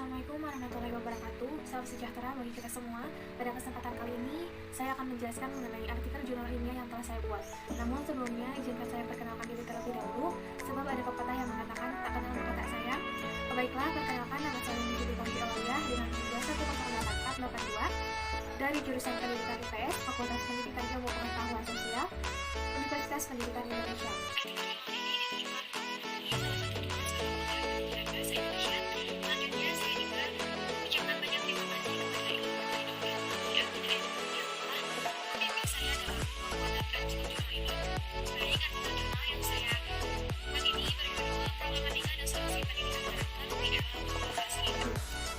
Assalamualaikum warahmatullahi wabarakatuh. Salam sejahtera bagi kita semua. Pada kesempatan kali ini, saya akan menjelaskan mengenai artikel jurnal ilmiah yang telah saya buat. Namun sebelumnya, izinkan saya perkenalkan diri terlebih dahulu, sebab ada pepatah yang mengatakan tak kenal maka tak sayang. Baiklah, perkenalkan, nama saya Nidhi Putri Aulia dengan nomor 1084482 dari jurusan Pendidikan IPS, Fakultas Pendidikan Ilmu Pengetahuan Sosial, Universitas Pendidikan Indonesia.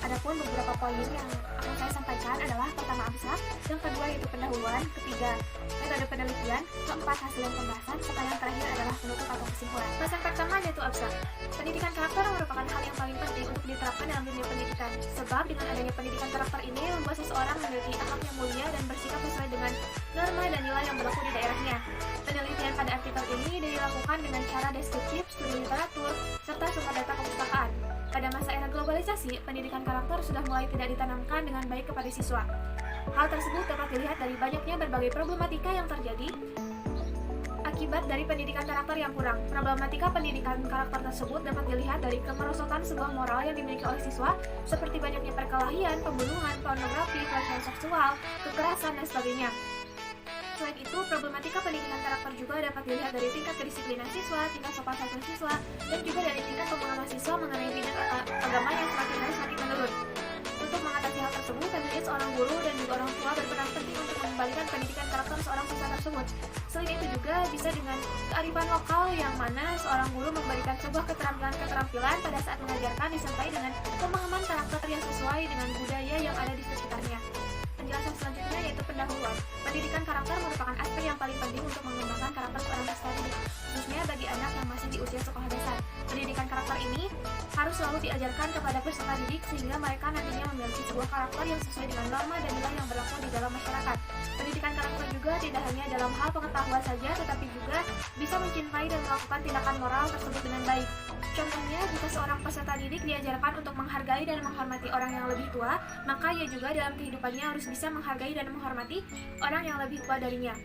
Adapun beberapa poin yang akan saya sampaikan adalah pertama abstrak, yang kedua yaitu pendahuluan, ketiga metode penelitian, keempat hasil pembahasan, serta yang terakhir adalah penutup atau kesimpulan. Bahasan pertama yaitu abstrak. Pendidikan karakter merupakan hal yang paling penting untuk diterapkan dalam dunia pendidikan, sebab dengan adanya pendidikan karakter ini membuat seseorang memiliki akhlak yang mulia dan bersikap sesuai dengan norma dan nilai yang berlaku di daerahnya. Penelitian pada artikel ini dilakukan dengan cara deskriptif, studi literatur, serta sumber data kepustakaan. Pada masa era globalisasi, pendidikan karakter sudah mulai tidak ditanamkan dengan baik kepada siswa. Hal tersebut dapat dilihat dari banyaknya berbagai problematika yang terjadi akibat dari pendidikan karakter yang kurang. Problematika pendidikan karakter tersebut dapat dilihat dari kemerosotan sebuah moral yang dimiliki oleh siswa, seperti banyaknya perkelahian, pembunuhan, pornografi, pelecehan seksual, kekerasan, dan sebagainya. Selain itu, problematika pendidikan karakter juga dapat dilihat dari tingkat kedisiplinan siswa, tingkat sopan santun siswa, dan juga dari tingkat pemahaman siswa mengenai bidang agama yang semakin hari semakin menurun. Untuk mengatasi hal tersebut, tentunya seorang guru dan juga orang tua berperan penting untuk mengembalikan pendidikan karakter seorang siswa tersebut. Selain itu juga bisa dengan kearifan lokal yang mana seorang guru memberikan sebuah keterampilan pada saat mengajarkan disertai dengan pemahaman karakter yang sesuai dengan budaya yang ada di sekitarnya. Penjelasan selanjutnya yaitu pendahuluan. Pendidikan karakter merupakan aspek yang paling penting untuk mengembangkan karakter seorang peserta didik, khususnya bagi anak yang masih di usia sekolah dasar. Pendidikan karakter ini harus selalu diajarkan kepada peserta didik sehingga mereka nantinya memiliki sebuah karakter yang sesuai dengan norma dan nilai yang berlaku di dalam masyarakat. Pendidikan karakter juga tidak hanya dalam hal pengetahuan saja, tetapi juga bisa mencintai dan melakukan tindakan moral tersebut dengan baik. Contohnya, jika seorang peserta didik diajarkan untuk menghargai dan menghormati orang yang lebih tua, maka ia juga dalam kehidupannya harus bisa menghargai dan menghormati orang yang lebih tua darinya.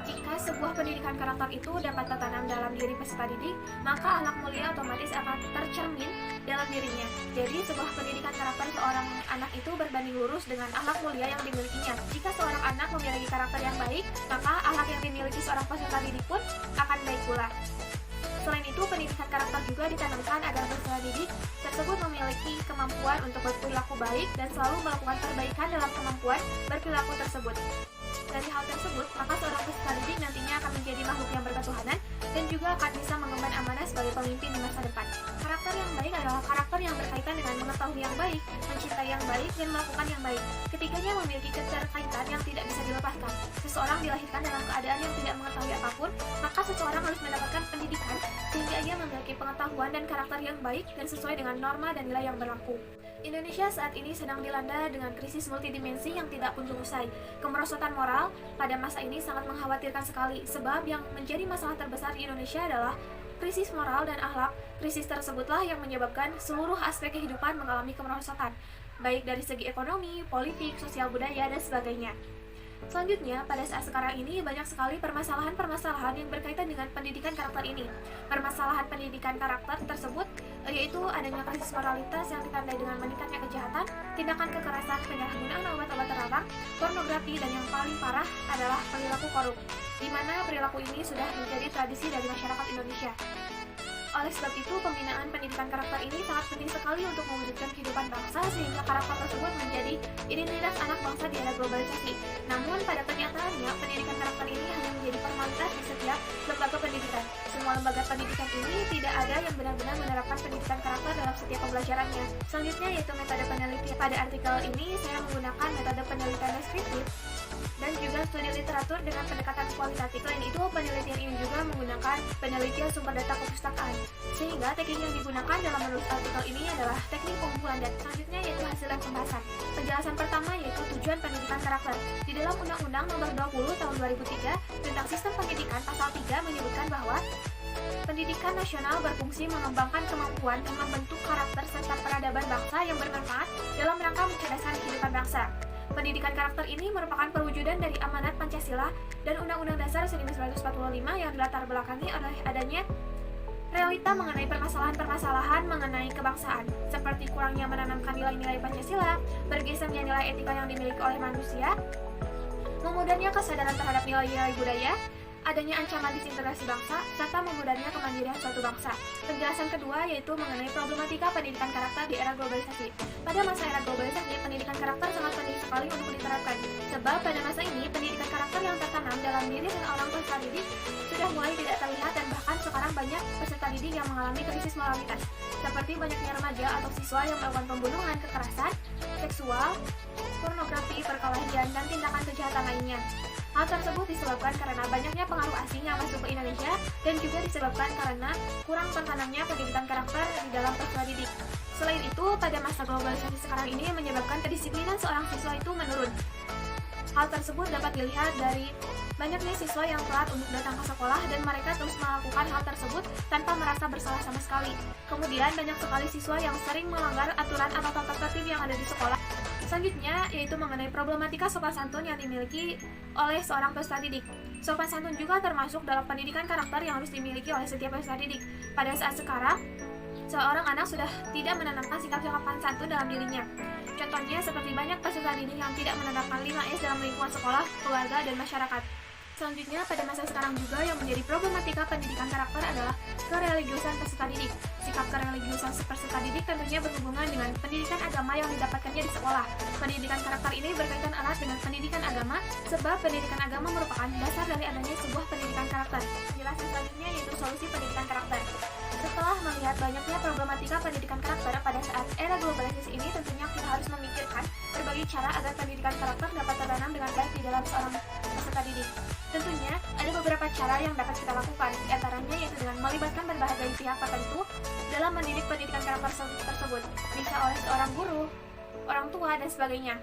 Jika sebuah pendidikan karakter itu dapat tertanam dalam diri peserta didik, maka akhlak mulia otomatis akan tercermin dalam dirinya. Jadi, sebuah pendidikan karakter seorang anak itu berbanding lurus dengan akhlak mulia yang dimilikinya. Jika seorang anak memiliki karakter yang baik, maka akhlak yang dimiliki seorang peserta didik pun akan baik pula. Selain itu, pendidikan karakter juga ditanamkan agar peserta didik tersebut memiliki kemampuan untuk berperilaku baik dan selalu melakukan perbaikan dalam kemampuan berperilaku tersebut. Dari hal tersebut, maka seorang peserta didik nantinya akan menjadi makhluk yang berketuhanan dan juga akan bisa mengemban amanah sebagai pemimpin di masa depan. Karakter yang baik adalah karakter yang berkaitan dengan mengetahui yang baik, mencintai yang baik, dan melakukan yang baik. Ketiganya memiliki keterkaitan yang tidak bisa dilepaskan. Seseorang dilahirkan dalam keadaan yang tidak mengetahui apapun, maka seseorang harus mendapatkan pendidikan sehingga ia memiliki pengetahuan dan karakter yang baik dan sesuai dengan norma dan nilai yang berlaku. Indonesia saat ini sedang dilanda dengan krisis multidimensi yang tidak kunjung usai. Kemerosotan moral pada masa ini sangat mengkhawatirkan sekali, sebab yang menjadi masalah terbesar di Indonesia adalah krisis moral dan akhlak. Krisis tersebutlah yang menyebabkan seluruh aspek kehidupan mengalami kemerosotan, baik dari segi ekonomi, politik, sosial budaya, dan sebagainya. Selanjutnya, pada saat sekarang ini banyak sekali permasalahan-permasalahan yang berkaitan dengan pendidikan karakter ini. Permasalahan pendidikan karakter tersebut yaitu adanya krisis moralitas yang ditandai dengan meningkatnya kejahatan, tindakan kekerasan, penyalahgunaan obat-obat terlarang, pornografi, dan yang paling parah adalah perilaku korup, di mana perilaku ini sudah menjadi tradisi dari masyarakat Indonesia. Oleh sebab itu, pembinaan pendidikan karakter ini sangat penting sekali untuk mewujudkan kehidupan bangsa sehingga karakter tersebut menjadi identitas anak bangsa di era globalisasi. Namun, pada kenyataannya, pendidikan karakter ini hanya menjadi formalitas di setiap lembaga pendidikan. Semua lembaga pendidikan ini tidak ada yang benar-benar menerapkan pendidikan karakter dalam setiap pembelajarannya. Selanjutnya yaitu metode penelitian. Pada artikel ini, saya menggunakan metode penelitian deskriptif dan juga studi literatur dengan pendekatan kualitatif. Selain itu, penelitian ini juga menggunakan penelitian sumber data kepustakaan. Sehingga teknik yang digunakan dalam menulis artikel ini adalah teknik pengumpulan data. Selanjutnya yaitu hasil pembahasan. Penjelasan pertama yaitu tujuan pendidikan karakter. Di dalam Undang-Undang Nomor 20 Tahun 2003 tentang Sistem Pendidikan Pasal 3 menyebutkan bahwa Pendidikan nasional berfungsi mengembangkan kemampuan dan membentuk karakter serta peradaban bangsa yang bermanfaat dalam rangka mencerdaskan kehidupan bangsa. Pendidikan karakter ini merupakan perwujudan dari amanat Pancasila dan Undang-Undang Dasar 1945 yang dilatar belakangi oleh adanya realita mengenai permasalahan-permasalahan mengenai kebangsaan, seperti kurangnya menanamkan nilai-nilai Pancasila, bergesernya nilai etika yang dimiliki oleh manusia, memudahnya kesadaran terhadap nilai-nilai budaya, adanya ancaman disintegrasi bangsa, serta memudahnya kemandirian suatu bangsa. Penjelasan kedua yaitu mengenai problematika pendidikan karakter di era globalisasi. Pada masa era globalisasi, pendidikan karakter sangat penting sekali untuk diterapkan. Sebab pada masa ini, pendidikan karakter yang tertanam dalam diri seorang peserta didik sudah mulai tidak terlihat dan bahkan sekarang banyak peserta didik yang mengalami krisis moralitas. Seperti banyaknya remaja atau siswa yang melakukan pembunuhan, kekerasan, seksual, pornografi, perkelahian, dan tindakan kejahatan lainnya. Hal tersebut disebabkan karena banyaknya pengaruh asing yang masuk ke Indonesia dan juga disebabkan karena kurang tertanamnya pendidikan karakter di dalam peserta didik. Selain itu, pada masa globalisasi sekarang ini menyebabkan kedisiplinan seorang siswa itu menurun. Hal tersebut dapat dilihat dari banyaknya siswa yang telat untuk datang ke sekolah dan mereka terus melakukan hal tersebut tanpa merasa bersalah sama sekali. Kemudian banyak sekali siswa yang sering melanggar aturan atau tata tertib yang ada di sekolah. Selanjutnya yaitu mengenai problematika sopan santun yang dimiliki oleh seorang peserta didik. Sopan santun juga termasuk dalam pendidikan karakter yang harus dimiliki oleh setiap peserta didik. Pada saat sekarang, seorang anak sudah tidak menanamkan sikap sopan santun dalam dirinya. Contohnya seperti banyak peserta didik yang tidak menanamkan 5S dalam lingkungan sekolah, keluarga, dan masyarakat. Selanjutnya, pada masa sekarang juga yang menjadi problematika pendidikan karakter adalah kereligiusan peserta didik. Sikap kereligiusan peserta didik tentunya berhubungan dengan pendidikan agama yang didapatkannya di sekolah. Pendidikan karakter ini berkaitan erat dengan pendidikan agama, sebab pendidikan agama merupakan dasar dari adanya sebuah pendidikan karakter. Penjelasan selanjutnya yaitu solusi pendidikan karakter. Setelah melihat banyaknya problematika pendidikan karakter pada saat era globalisasi ini, tentunya kita harus memikirkan berbagai cara agar pendidikan karakter dapat tertanam dengan baik di dalam seorang peserta didik. Tentunya, ada beberapa cara yang dapat kita lakukan, diantaranya yaitu dengan melibatkan berbagai pihak tertentu dalam mendidik pendidikan karakter tersebut, bisa oleh seorang guru, orang tua, dan sebagainya.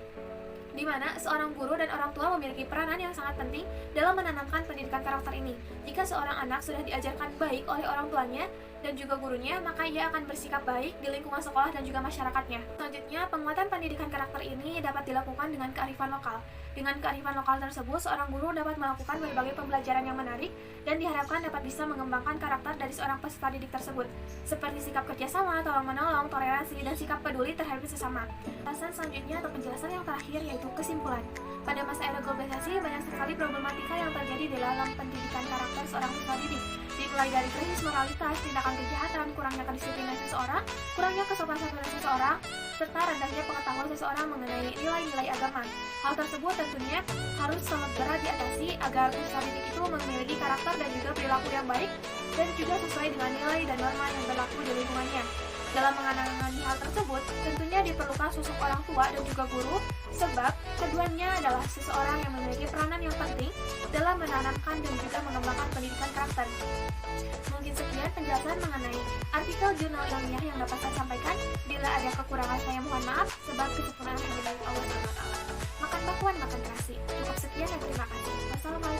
Di mana seorang guru dan orang tua memiliki peranan yang sangat penting dalam menanamkan pendidikan karakter ini. Jika seorang anak sudah diajarkan baik oleh orang tuanya dan juga gurunya, maka ia akan bersikap baik di lingkungan sekolah dan juga masyarakatnya. Selanjutnya, penguatan pendidikan karakter ini dapat dilakukan dengan kearifan lokal. Dengan kearifan lokal tersebut, seorang guru dapat melakukan berbagai pembelajaran yang menarik dan diharapkan dapat bisa mengembangkan karakter dari seorang peserta didik tersebut, seperti sikap kerjasama, tolong-menolong, toleransi, dan sikap peduli terhadap sesama. Penjelasan selanjutnya atau penjelasan yang terakhir yaitu kesimpulan. Pada masa era globalisasi, banyak sekali problematika yang terjadi di dalam pendidikan karakter seorang peserta didik, dimulai dari krisis moralitas, tindakan kejahatan, kurangnya kedisiplinan seseorang, kurangnya kesopanan seseorang, serta rendahnya pengetahuan seseorang mengenai nilai-nilai agama. Hal tersebut tentunya harus segera diatasi agar peserta didik itu memiliki karakter dan juga perilaku yang baik dan juga sesuai dengan nilai dan norma yang berlaku di lingkungannya. Dalam menangani hal tersebut, tentunya diperlukan sosok orang tua dan juga guru, sebab keduanya adalah seseorang yang memiliki peranan yang penting dalam menanamkan dan juga mengembangkan pendidikan karakter. Mungkin sekian penjelasan mengenai artikel jurnal ilmiah yang dapat saya sampaikan. Bila ada kekurangan saya mohon maaf, sebab kesempurnaan hanya dari Allah SWT. Makan bakwan, makan terasi. Cukup sekian dan terima kasih. Wassalamualaikum.